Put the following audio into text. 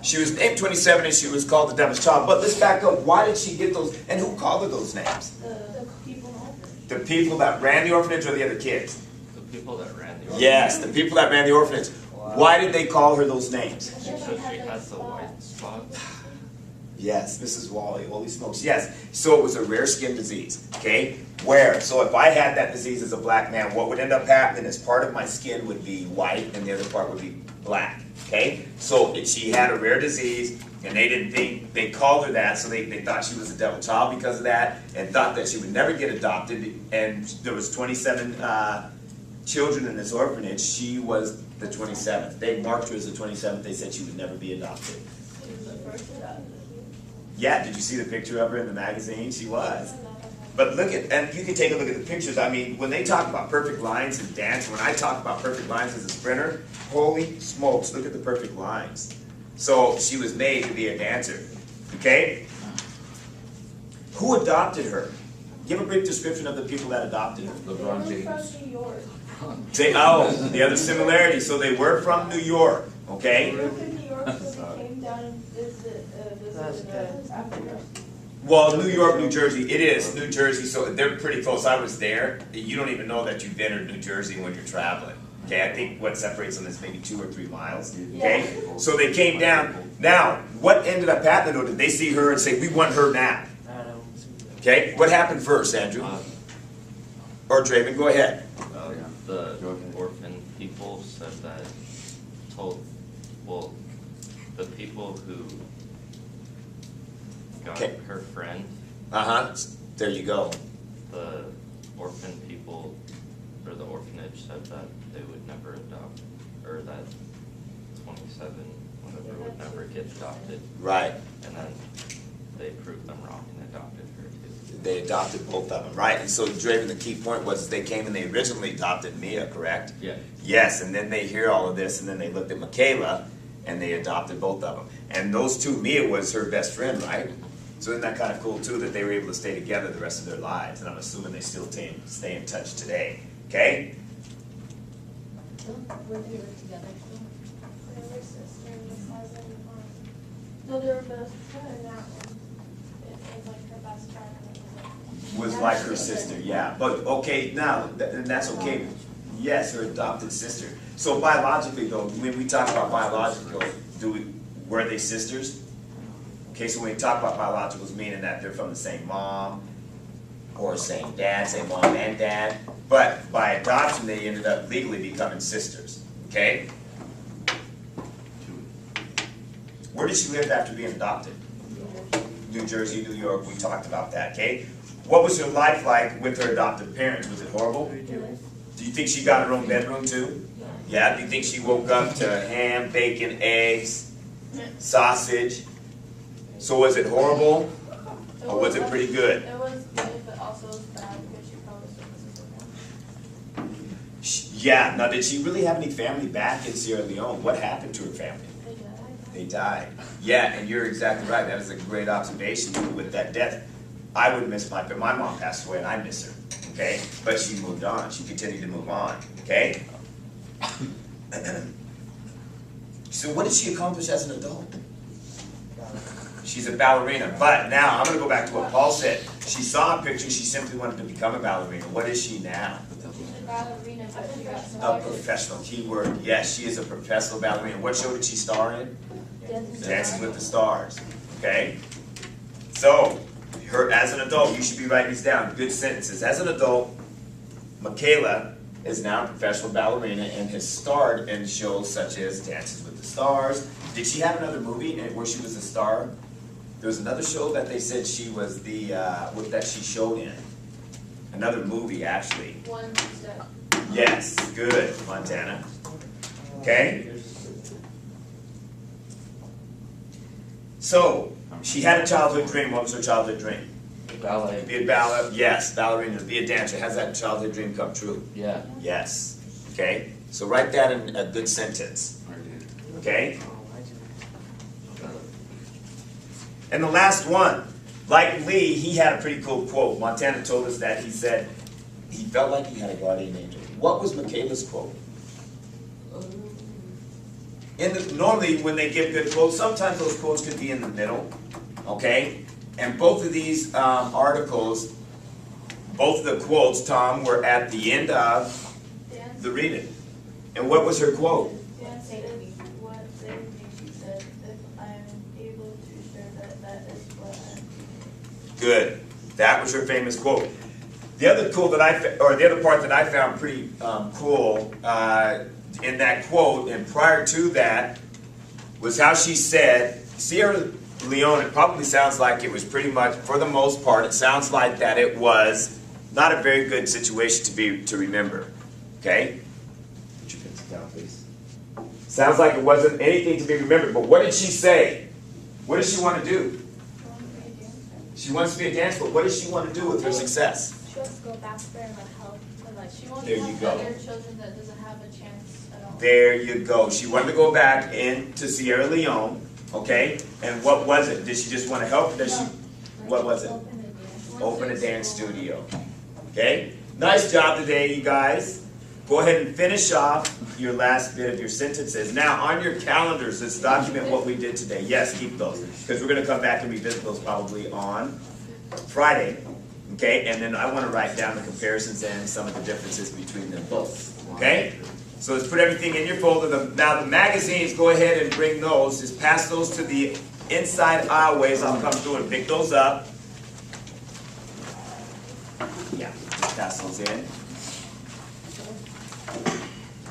She was named 27 and she was called the Devil's Child. But let's back up. Why did she get those? And who called her those names? The people in the orphanage. The people that ran the orphanage or the other kids? The people that ran the orphanage. Yes, the people that ran the orphanage. Why did they call her those names? Because she has the white spots. Yes, Mrs. Wally, holy smokes, yes. So it was a rare skin disease, okay? Where? So if I had that disease as a black man, what would end up happening is part of my skin would be white and the other part would be black, okay? So she had a rare disease and they didn't think, they called her that, so they thought she was a devil child because of that and thought that she would never get adopted. And there was 27 children in this orphanage. She was the 27th. They marked her as the 27th. They said she would never be adopted. She was the first adopted. Yeah, did you see the picture of her in the magazine? She was. But look at, and you can take a look at the pictures. I mean, when they talk about perfect lines and dance, when I talk about perfect lines as a sprinter, holy smokes, look at the perfect lines. So she was made to be a dancer, okay? Who adopted her? Give a brief description of the people that adopted her. LeBron They were James. from New York. The other similarity. So they were from New York, okay? They were from New York, so they came down and visited Africa. Well, New York, New Jersey, it is New Jersey, so they're pretty close. I was there. You don't even know that you've entered New Jersey when you're traveling. Okay, I think what separates them is maybe 2 or 3 miles. Okay, so they came down. Now, what ended up happening though? Did they see her and say, "We want her now"? Okay, what happened first, Andrew? Or Draven, go ahead. The orphan people said that, the people who got Okay. her friend, There you go. the orphan people, or the orphanage said that they would never adopt, or that 27, whatever, would never get adopted, Right. and then they proved them wrong and adopted her too. They adopted both of them, right? And so, Draven, the key point was they came and they originally adopted Mia, correct? Yeah. Yes, and then they hear all of this, and then they looked at Michaela, and they adopted both of them. And those two, Mia was her best friend, right? So isn't that kind of cool, too, that they were able to stay together the rest of their lives? And I'm assuming they still stay in touch today, okay? Were they together still? They were sister and cousin. No, they were best friends. That one. It was like her best friend and it Was like her sister, yeah. But, okay, now, and that's okay. Yes, her adopted sister. So biologically, though, when we talk about biological, were they sisters? Okay, so when we talk about biologicals, meaning that they're from the same mom, or same dad, same mom and dad, but by adoption, they ended up legally becoming sisters, okay? Where did she live after being adopted? New Jersey, New York, we talked about that, okay? What was her life like with her adoptive parents? Was it horrible? Do you think she got her own bedroom too? Yeah, do you think she woke up to ham, bacon, eggs, sausage? So was it horrible, or was it pretty good? It was good, but also it was bad because she probably still was Yeah, now did she really have any family back in Sierra Leone? What happened to her family? They died. Yeah, and you're exactly right. That is a great observation with that death. I would miss my mom passed away and I miss her, okay? But she moved on. She continued to move on, okay? So what did she accomplish as an adult? She's a ballerina. But now, I'm going to go back to what Paul said. She saw a picture. She simply wanted to become a ballerina. What is she now? She's a ballerina, but she got A started. professional. Keyword. Yes, she is a professional ballerina. What show did she star in? Dancing with the Stars. Okay? So, as an adult, you should be writing these down. Good sentences. As an adult, Michaela is now a professional ballerina and has starred in shows such as Dances with the Stars. Did she have another movie where she was a star? There was another show that they said she was that she showed in. Another movie, actually. One step. Yes, good, Montana. Okay? So, she had a childhood dream. What was her childhood dream? Ballet. Be a ballet, yes, ballerina, be a dancer. Has that childhood dream come true? Yeah. Yes. Okay? So write that in a good sentence. Okay? And the last one, like Lee, he had a pretty cool quote. Montana told us that. He said he felt like he had a guardian angel. What was Michaela's quote? normally when they give good quotes, sometimes those quotes could be in the middle, okay? And both of these articles, both of the quotes, Tom, were at the end of Dan, the reading. And what was her quote? Dan said what she said, if I'm able to share that is what I'm. Good. That was her famous quote. The other part that I found pretty cool in that quote, and prior to that, was how she said, Sierra Leone, it probably sounds like it was pretty much, for the most part, it sounds like that it was not a very good situation to remember. Okay? Put your pencil down, please. Sounds like it wasn't anything to be remembered, but what did she say? What does she want to do? She wants to be a dancer, but what does she want to do with her success? She wants to go back there and help, and she wants There to you help go. other children that doesn't have a chance at all. There you go. She wanted to go back into Sierra Leone, okay? And what was it? Did she just want to help? What was it? Open a dance studio. Okay? Nice job today, you guys. Go ahead and finish off your last bit of your sentences. Now, on your calendars, let's document what we did today. Yes, keep those, because we're going to come back and revisit those probably on Friday. Okay? And then I want to write down the comparisons and some of the differences between them both. Okay? So let's put everything in your folder. Now, the magazines, go ahead and bring those. Just pass those to the inside aisleways. I'll come through and pick those up. Yeah, just pass those in.